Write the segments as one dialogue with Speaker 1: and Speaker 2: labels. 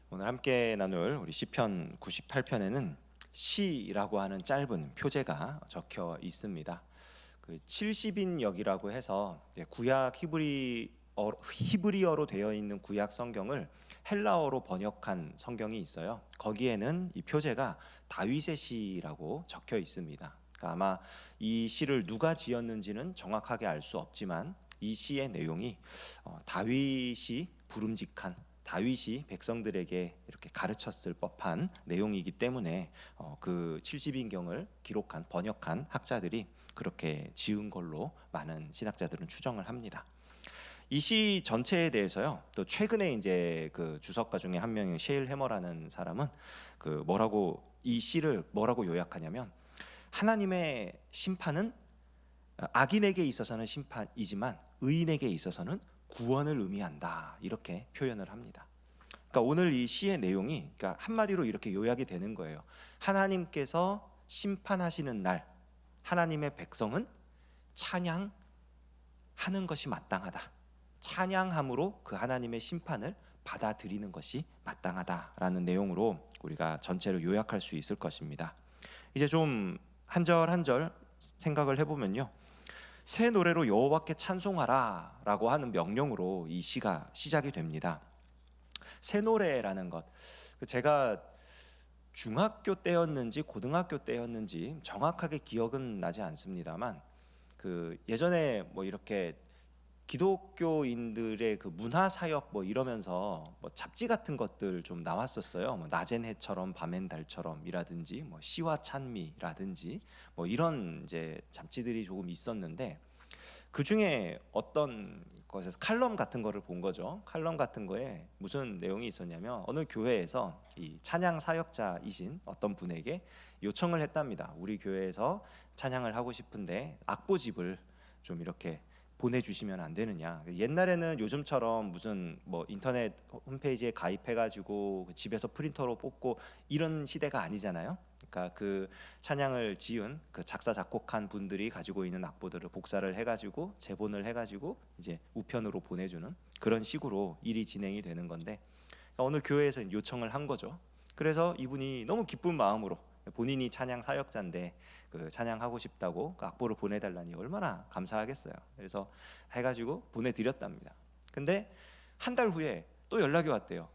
Speaker 1: 오늘 함께 나눌 우리 시편 98편에는 시라고 하는 짧은 표제가 적혀 있습니다. 그 70인역이라고 해서 구약 히브리어로 되어 있는 구약 성경을 헬라어로 번역한 성경이 있어요. 거기에는 이 표제가 다윗의 시라고 적혀 있습니다. 그러니까 아마 이 시를 누가 지었는지는 정확하게 알 수 없지만 이 시의 내용이 다윗이 부름직한, 다윗이 백성들에게 이렇게 가르쳤을 법한 내용이기 때문에 그 70인경을 기록한, 번역한 학자들이 그렇게 지은 걸로 많은 신학자들은 추정을 합니다. 이 시 전체에 대해서요, 또 최근에 이제 그 주석가 중에 한 명인 셰일 해머라는 사람은 이 시를 뭐라고 요약하냐면, 하나님의 심판은 악인에게 있어서는 심판이지만 의인에게 있어서는 구원을 의미한다, 이렇게 표현을 합니다. 그러니까 오늘 이 시의 내용이, 그러니까 한마디로 이렇게 요약이 되는 거예요. 하나님께서 심판하시는 날 하나님의 백성은 찬양하는 것이 마땅하다. 찬양함으로 그 하나님의 심판을 받아들이는 것이 마땅하다라는 내용으로 우리가 전체를 요약할 수 있을 것입니다. 이제 좀 한 절 한 절 생각을 해보면요, 새 노래로 여호와께 찬송하라 라고 하는 명령으로 이 시가 시작이 됩니다. 새 노래라는 것, 제가 중학교 때였는지 고등학교 때였는지 정확하게 기억은 나지 않습니다만, 그 예전에 뭐 이렇게 기독교인들의 그 문화 사역 뭐 이러면서 뭐 잡지 같은 것들 좀 나왔었어요. 뭐 낮엔 해처럼 밤엔 달처럼이라든지 뭐 시와 찬미라든지 뭐 이런 이제 잡지들이 조금 있었는데, 그 중에 어떤 것에서 칼럼 같은 거를 본 거죠. 칼럼 같은 거에 무슨 내용이 있었냐면, 어느 교회에서 이 찬양 사역자이신 어떤 분에게 요청을 했답니다. 우리 교회에서 찬양을 하고 싶은데 악보집을 좀 이렇게 보내주시면 안 되느냐. 옛날에는 요즘처럼 무슨 뭐 인터넷 홈페이지에 가입해가지고 집에서 프린터로 뽑고 이런 시대가 아니잖아요. 그러니까 그 찬양을 지은 그 작사 작곡한 분들이 가지고 있는 악보들을 복사를 해가지고 재본을 해가지고 이제 우편으로 보내주는 그런 식으로 일이 진행이 되는 건데, 그러니까 오늘 교회에서 요청을 한 거죠. 그래서 이분이 너무 기쁜 마음으로, 본인이 찬양 사역자인데 그 찬양하고 싶다고 그 악보를 보내달라니 얼마나 감사하겠어요. 그래서 해가지고 보내드렸답니다. 근데 한 달 후에 또 연락이 왔대요.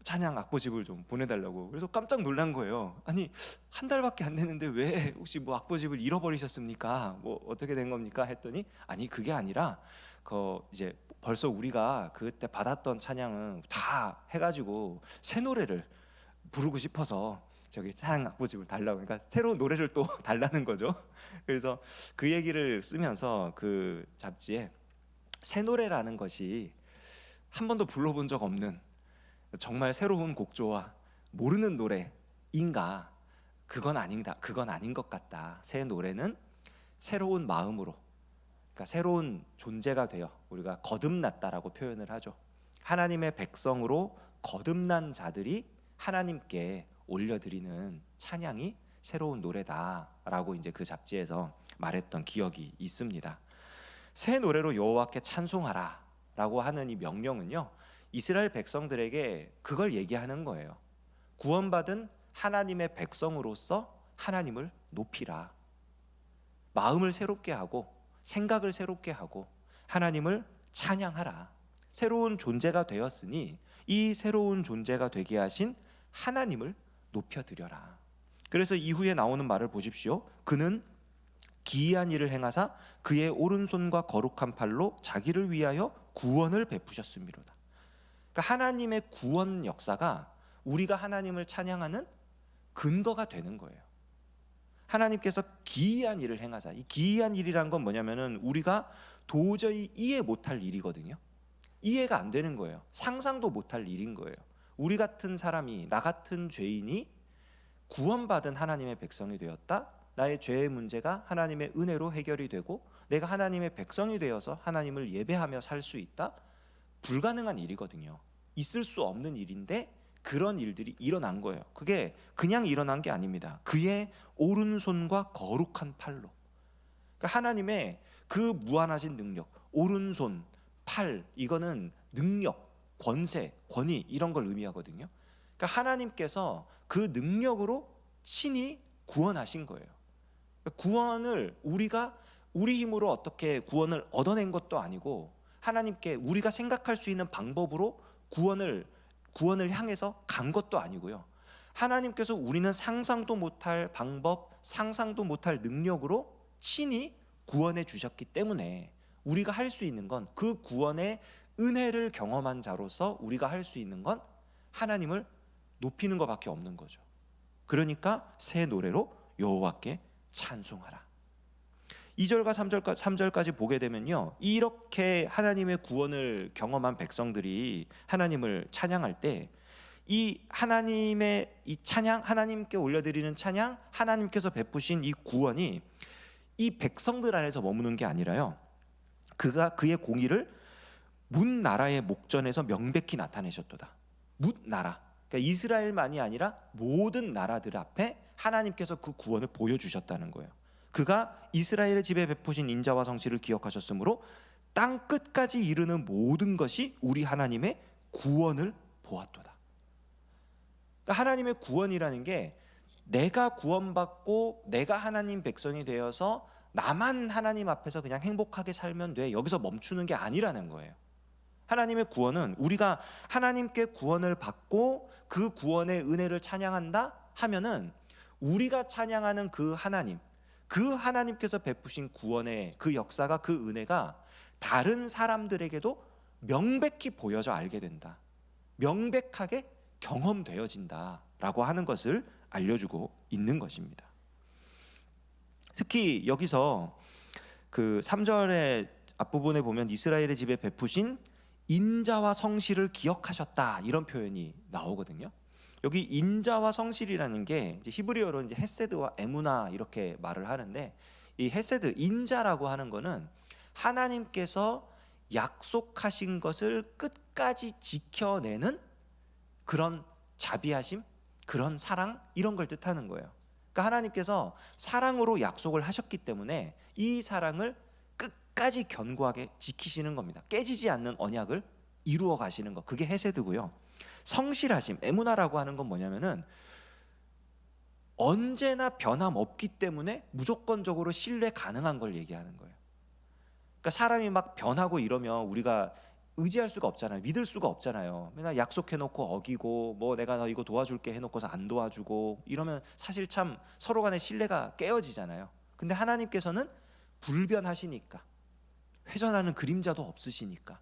Speaker 1: 찬양 악보집을 좀 보내달라고. 그래서 깜짝 놀란 거예요. 아니, 한 달밖에 안 됐는데 왜 혹시 뭐 악보집을 잃어버리셨습니까? 뭐 어떻게 된 겁니까? 했더니, 아니 그게 아니라 그 이제 벌써 우리가 그때 받았던 찬양은 다 해가지고 새 노래를 부르고 싶어서 저기 찬양 악보집을 달라고, 그러니까 새로운 노래를 또 달라는 거죠. 그래서 그 얘기를 쓰면서 그 잡지에 새 노래라는 것이 한 번도 불러본 적 없는 정말 새로운 곡조와 모르는 노래인가? 그건 아니다. 그건 아닌 것 같다. 새 노래는 새로운 마음으로, 그러니까 새로운 존재가 되어, 우리가 거듭났다라고 표현을 하죠. 하나님의 백성으로 거듭난 자들이 하나님께 올려드리는 찬양이 새로운 노래다라고 이제 그 잡지에서 말했던 기억이 있습니다. 새 노래로 여호와께 찬송하라라고 하는 이 명령은요, 이스라엘 백성들에게 그걸 얘기하는 거예요. 구원받은 하나님의 백성으로서 하나님을 높이라. 마음을 새롭게 하고 생각을 새롭게 하고 하나님을 찬양하라. 새로운 존재가 되었으니 이 새로운 존재가 되게 하신 하나님을 높여드려라. 그래서 이후에 나오는 말을 보십시오. 그는 기이한 일을 행하사 그의 오른손과 거룩한 팔로 자기를 위하여 구원을 베푸셨음이로다. 그러니까 하나님의 구원 역사가 우리가 하나님을 찬양하는 근거가 되는 거예요. 하나님께서 기이한 일을 행하사, 이 기이한 일이란 건 뭐냐면은 우리가 도저히 이해 못할 일이거든요. 이해가 안 되는 거예요. 상상도 못할 일인 거예요. 우리 같은 사람이, 나 같은 죄인이 구원받은 하나님의 백성이 되었다. 나의 죄의 문제가 하나님의 은혜로 해결이 되고 내가 하나님의 백성이 되어서 하나님을 예배하며 살 수 있다. 불가능한 일이거든요. 있을 수 없는 일인데 그런 일들이 일어난 거예요. 그게 그냥 일어난 게 아닙니다. 그의 오른손과 거룩한 팔로, 그러니까 하나님의 그 무한하신 능력, 오른손, 팔, 이거는 능력, 권세, 권위 이런 걸 의미하거든요. 그러니까 하나님께서 그 능력으로 친히 구원하신 거예요. 구원을 우리가 우리 힘으로 어떻게 구원을 얻어낸 것도 아니고 하나님께 우리가 생각할 수 있는 방법으로 구원을 향해서 간 것도 아니고요. 하나님께서 우리는 상상도 못할 방법, 상상도 못할 능력으로 친히 구원해 주셨기 때문에 우리가 할 수 있는 건 그 구원의 은혜를 경험한 자로서 우리가 할 수 있는 건 하나님을 높이는 것밖에 없는 거죠. 그러니까 새 노래로 여호와께 찬송하라. 2절과 3절까지 보게 되면요, 이렇게 하나님의 구원을 경험한 백성들이 하나님을 찬양할 때 이 하나님의 이 찬양, 하나님께 올려드리는 찬양, 하나님께서 베푸신 이 구원이 이 백성들 안에서 머무는 게 아니라요, 그의 공의를 문 나라의 목전에서 명백히 나타내셨도다. 문 나라, 그러니까 이스라엘만이 아니라 모든 나라들 앞에 하나님께서 그 구원을 보여주셨다는 거예요. 그가 이스라엘의 집에 베푸신 인자와 성실을 기억하셨으므로 땅 끝까지 이르는 모든 것이 우리 하나님의 구원을 보았도다. 그러니까 하나님의 구원이라는 게 내가 구원받고 내가 하나님 백성이 되어서 나만 하나님 앞에서 그냥 행복하게 살면 돼, 여기서 멈추는 게 아니라는 거예요. 하나님의 구원은 우리가 하나님께 구원을 받고 그 구원의 은혜를 찬양한다 하면은 우리가 찬양하는 그 하나님께서 베푸신 구원의 그 역사가, 그 은혜가 다른 사람들에게도 명백히 보여져 알게 된다, 명백하게 경험되어진다라고 하는 것을 알려주고 있는 것입니다. 특히 여기서 그 3절의 앞부분에 보면 이스라엘의 집에 베푸신 인자와 성실을 기억하셨다, 이런 표현이 나오거든요. 여기 인자와 성실이라는 게 이제 히브리어로 이제 헤세드와 에무나 이렇게 말을 하는데, 이 헤세드, 인자라고 하는 거는 하나님께서 약속하신 것을 끝까지 지켜내는 그런 자비하심, 그런 사랑, 이런 걸 뜻하는 거예요. 그러니까 하나님께서 사랑으로 약속을 하셨기 때문에 이 사랑을 끝까지 견고하게 지키시는 겁니다. 깨지지 않는 언약을 이루어 가시는 것, 그게 헤세드고요. 성실하심, 에무나라고 하는 건 뭐냐면은 언제나 변함없기 때문에 무조건적으로 신뢰 가능한 걸 얘기하는 거예요. 그러니까 사람이 막 변하고 이러면 우리가 의지할 수가 없잖아요. 믿을 수가 없잖아요. 맨날 약속해놓고 어기고, 뭐 내가 너 이거 도와줄게 해놓고서 안 도와주고 이러면 사실 참 서로 간의 신뢰가 깨어지잖아요. 근데 하나님께서는 불변하시니까, 회전하는 그림자도 없으시니까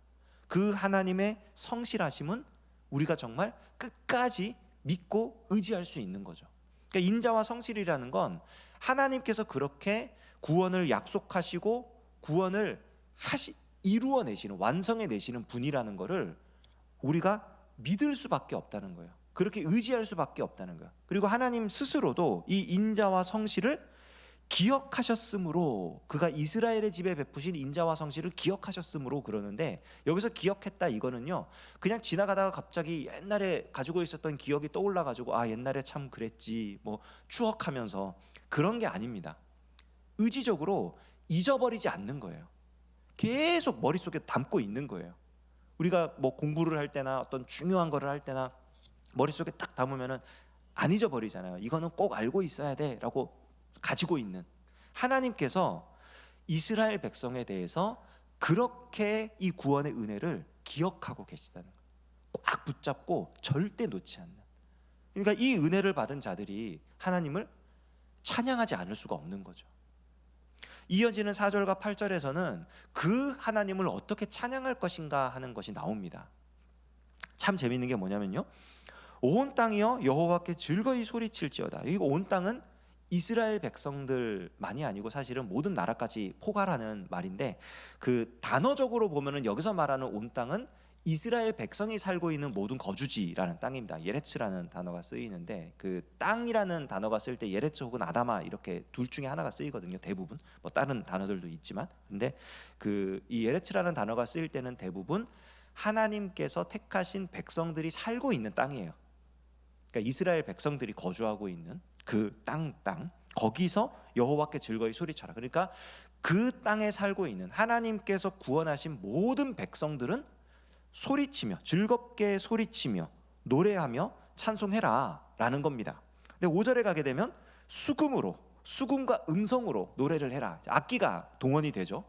Speaker 1: 그 하나님의 성실하심은 우리가 정말 끝까지 믿고 의지할 수 있는 거죠. 그러니까 인자와 성실이라는 건 하나님께서 그렇게 구원을 약속하시고 구원을 이루어내시는, 완성해내시는 분이라는 것을 우리가 믿을 수밖에 없다는 거예요. 그렇게 의지할 수밖에 없다는 거예요. 그리고 하나님 스스로도 이 인자와 성실을 기억하셨으므로, 그가 이스라엘의 집에 베푸신 인자와 성실을 기억하셨으므로 그러는데, 여기서 기억했다 이거는요, 그냥 지나가다가 갑자기 옛날에 가지고 있었던 기억이 떠올라가지고 아 옛날에 참 그랬지 뭐 추억하면서 그런 게 아닙니다. 의지적으로 잊어버리지 않는 거예요. 계속 머릿속에 담고 있는 거예요. 우리가 뭐 공부를 할 때나 어떤 중요한 거를 할 때나 머릿속에 딱 담으면은 안 잊어버리잖아요. 이거는 꼭 알고 있어야 돼 라고 가지고 있는, 하나님께서 이스라엘 백성에 대해서 그렇게 이 구원의 은혜를 기억하고 계시다는 거예요. 꽉 붙잡고 절대 놓지 않는. 그러니까 이 은혜를 받은 자들이 하나님을 찬양하지 않을 수가 없는 거죠. 이어지는 4절과 8절에서는 그 하나님을 어떻게 찬양할 것인가 하는 것이 나옵니다. 참 재미있는 게 뭐냐면요, 온 땅이여 여호와께 즐거이 소리칠지어다. 이 온 땅은 이스라엘 백성들만이 아니고 사실은 모든 나라까지 포괄하는 말인데, 그 단어적으로 보면은 여기서 말하는 온 땅은 이스라엘 백성이 살고 있는 모든 거주지라는 땅입니다. 예레츠라는 단어가 쓰이는데, 그 땅이라는 단어가 쓸 때 예레츠 혹은 아다마 이렇게 둘 중에 하나가 쓰이거든요. 대부분 뭐 다른 단어들도 있지만, 근데 그 이 예레츠라는 단어가 쓰일 때는 대부분 하나님께서 택하신 백성들이 살고 있는 땅이에요. 그러니까 이스라엘 백성들이 거주하고 있는 그 땅 거기서 여호와께 즐거이 소리쳐라. 그러니까 그 땅에 살고 있는 하나님께서 구원하신 모든 백성들은 소리치며 즐겁게 소리치며 노래하며 찬송해라 라는 겁니다. 근데 5절에 가게 되면 수금과 음성으로 노래를 해라. 악기가 동원이 되죠.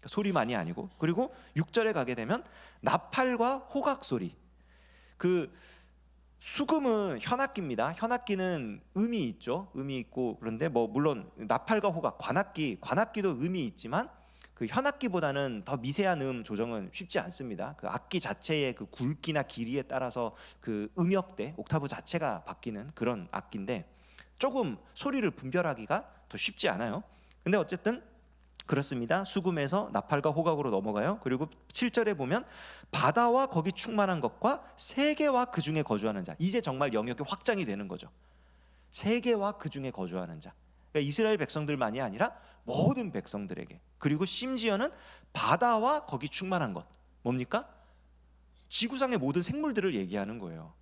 Speaker 1: 소리만이 아니고. 그리고 6절에 가게 되면 나팔과 호각 소리. 그 수금은 현악기입니다. 현악기는 음이 있죠. 음이 있고, 그런데 뭐 물론 나팔과 호각, 관악기도 음이 있지만 그 현악기보다는 더 미세한 음 조정은 쉽지 않습니다. 그 악기 자체의 그 굵기나 길이에 따라서 그 음역대, 옥타브 자체가 바뀌는 그런 악기인데 조금 소리를 분별하기가 더 쉽지 않아요. 근데 어쨌든 그렇습니다. 수금에서 나팔과 호각으로 넘어가요. 그리고 7절에 보면 바다와 거기 충만한 것과 세계와 그 중에 거주하는 자. 이제 정말 영역이 확장이 되는 거죠. 세계와 그 중에 거주하는 자. 그러니까 이스라엘 백성들만이 아니라 모든 백성들에게. 그리고 심지어는 바다와 거기 충만한 것. 뭡니까? 지구상의 모든 생물들을 얘기하는 거예요.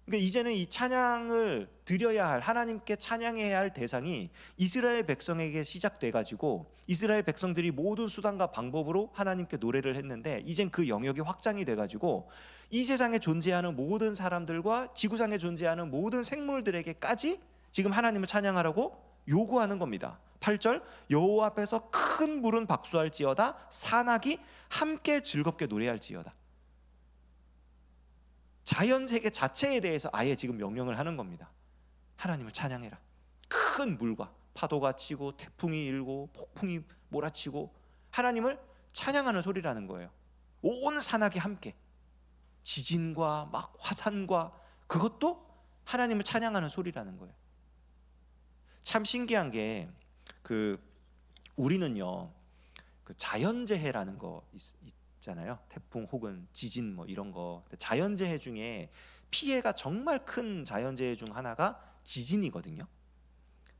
Speaker 1: 그러니까 이제는 이 찬양을 드려야 할, 하나님께 찬양해야 할 대상이 이스라엘 백성에게 시작돼 가지고 이스라엘 백성들이 모든 수단과 방법으로 하나님께 노래를 했는데 이젠 그 영역이 확장이 돼 가지고 이 세상에 존재하는 모든 사람들과 지구상에 존재하는 모든 생물들에게까지 지금 하나님을 찬양하라고 요구하는 겁니다. 8절 여호와 앞에서 큰 물은 박수할지어다 산악이 함께 즐겁게 노래할지어다. 자연세계 자체에 대해서 아예 지금 명령을 하는 겁니다. 하나님을 찬양해라. 큰 물과 파도가 치고 태풍이 일고 폭풍이 몰아치고 하나님을 찬양하는 소리라는 거예요. 온 산악이 함께 지진과 막 화산과 그것도 하나님을 찬양하는 소리라는 거예요. 참 신기한 게 우리는요 그 자연재해라는 거 있잖아요. 태풍 혹은 지진 뭐 이런 거. 자연재해 중에 피해가 정말 큰 자연재해 중 하나가 지진이거든요.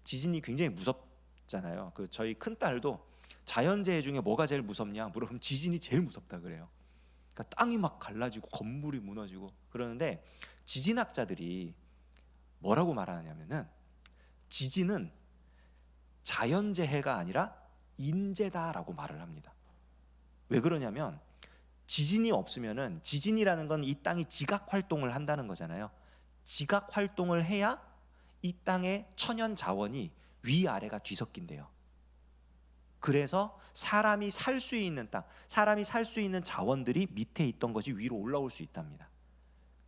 Speaker 1: 지진이 굉장히 무섭잖아요. 저희 큰 딸도 자연재해 중에 뭐가 제일 무섭냐 물어보면 지진이 제일 무섭다 그래요. 그러니까 땅이 막 갈라지고 건물이 무너지고 그러는데 지진학자들이 뭐라고 말하냐면은 지진은 자연재해가 아니라 인재다라고 말을 합니다. 왜 그러냐면 지진이 없으면은 지진이라는 건 이 땅이 지각 활동을 한다는 거잖아요. 지각 활동을 해야 이 땅의 천연 자원이 위아래가 뒤섞인대요. 그래서 사람이 살 수 있는 땅, 사람이 살 수 있는 자원들이 밑에 있던 것이 위로 올라올 수 있답니다.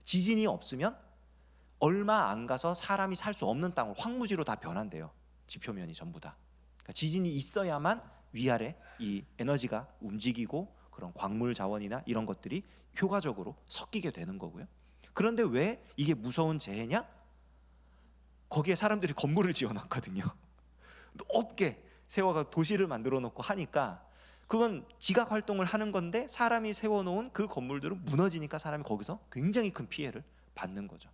Speaker 1: 지진이 없으면 얼마 안 가서 사람이 살 수 없는 땅을 황무지로 다 변한대요. 지표면이 전부 다. 그러니까 지진이 있어야만 위아래 이 에너지가 움직이고 그런 광물 자원이나 이런 것들이 효과적으로 섞이게 되는 거고요. 그런데 왜 이게 무서운 재해냐? 거기에 사람들이 건물을 지어놨거든요. 높게 세워가 도시를 만들어 놓고 하니까 그건 지각 활동을 하는 건데 사람이 세워놓은 그 건물들은 무너지니까 사람이 거기서 굉장히 큰 피해를 받는 거죠.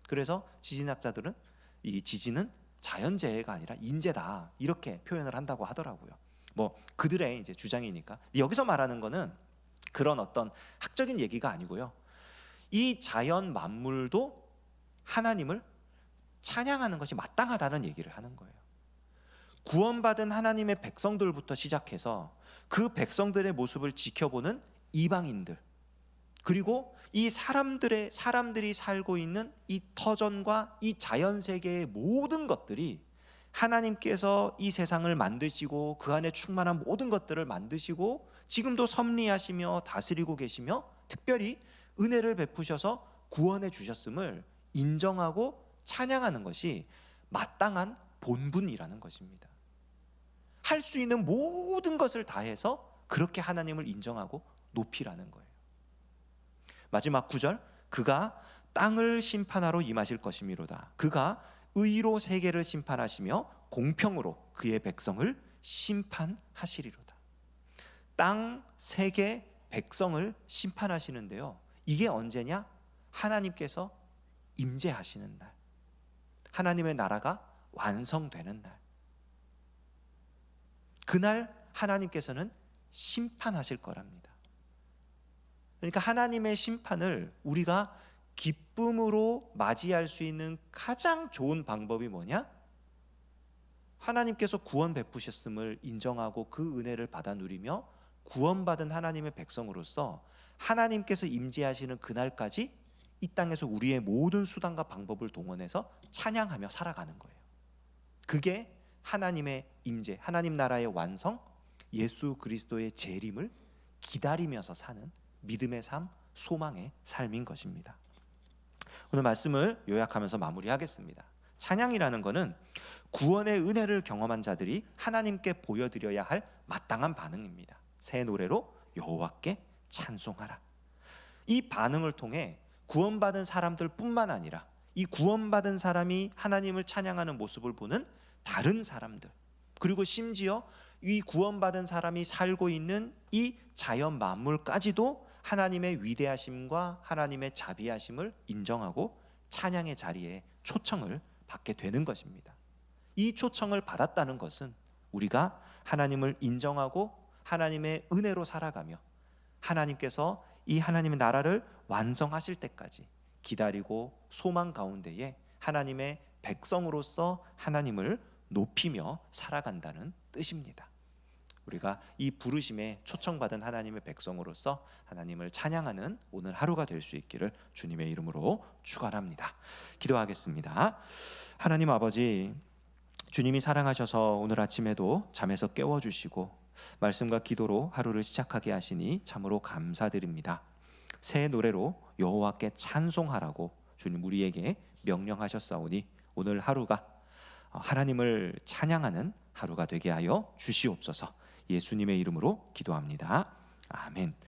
Speaker 1: 그래서 지진학자들은 이 지진은 자연재해가 아니라 인재다 이렇게 표현을 한다고 하더라고요. 뭐 그들의 이제 주장이니까. 여기서 말하는 거는 그런 어떤 학적인 얘기가 아니고요. 이 자연 만물도 하나님을 찬양하는 것이 마땅하다는 얘기를 하는 거예요. 구원받은 하나님의 백성들부터 시작해서 그 백성들의 모습을 지켜보는 이방인들, 그리고 이 사람들이 살고 있는 이 터전과 이 자연 세계의 모든 것들이 하나님께서 이 세상을 만드시고 그 안에 충만한 모든 것들을 만드시고 지금도 섭리하시며 다스리고 계시며 특별히 은혜를 베푸셔서 구원해 주셨음을 인정하고 찬양하는 것이 마땅한 본분이라는 것입니다. 할 수 있는 모든 것을 다해서 그렇게 하나님을 인정하고 높이라는 거예요. 마지막 9절, 그가 땅을 심판하러 임하실 것이미로다. 그가 의로 세계를 심판하시며 공평으로 그의 백성을 심판하시리로다. 땅, 세계, 백성을 심판하시는데요. 이게 언제냐? 하나님께서 임재하시는 날, 하나님의 나라가 완성되는 날, 그날 하나님께서는 심판하실 거랍니다. 그러니까 하나님의 심판을 우리가 기쁨으로 맞이할 수 있는 가장 좋은 방법이 뭐냐? 하나님께서 구원 베푸셨음을 인정하고 그 은혜를 받아 누리며 구원받은 하나님의 백성으로서 하나님께서 임재하시는 그날까지 이 땅에서 우리의 모든 수단과 방법을 동원해서 찬양하며 살아가는 거예요. 그게 하나님의 임재, 하나님 나라의 완성, 예수 그리스도의 재림을 기다리면서 사는 믿음의 삶, 소망의 삶인 것입니다. 오늘 말씀을 요약하면서 마무리하겠습니다. 찬양이라는 것은 구원의 은혜를 경험한 자들이 하나님께 보여드려야 할 마땅한 반응입니다. 새 노래로 여호와께 찬송하라. 이 반응을 통해 구원받은 사람들 뿐만 아니라 이 구원받은 사람이 하나님을 찬양하는 모습을 보는 다른 사람들, 그리고 심지어 이 구원받은 사람이 살고 있는 이 자연 만물까지도 하나님의 위대하심과 하나님의 자비하심을 인정하고 찬양의 자리에 초청을 받게 되는 것입니다. 이 초청을 받았다는 것은 우리가 하나님을 인정하고 하나님의 은혜로 살아가며 하나님께서 이 하나님의 나라를 완성하실 때까지 기다리고 소망 가운데에 하나님의 백성으로서 하나님을 높이며 살아간다는 뜻입니다. 우리가 이 부르심에 초청받은 하나님의 백성으로서 하나님을 찬양하는 오늘 하루가 될 수 있기를 주님의 이름으로 축원합니다. 기도하겠습니다. 하나님 아버지, 주님이 사랑하셔서 오늘 아침에도 잠에서 깨워주시고 말씀과 기도로 하루를 시작하게 하시니 참으로 감사드립니다. 새 노래로 여호와께 찬송하라고 주님 우리에게 명령하셨사오니 오늘 하루가 하나님을 찬양하는 하루가 되게 하여 주시옵소서. 예수님의 이름으로 기도합니다. 아멘.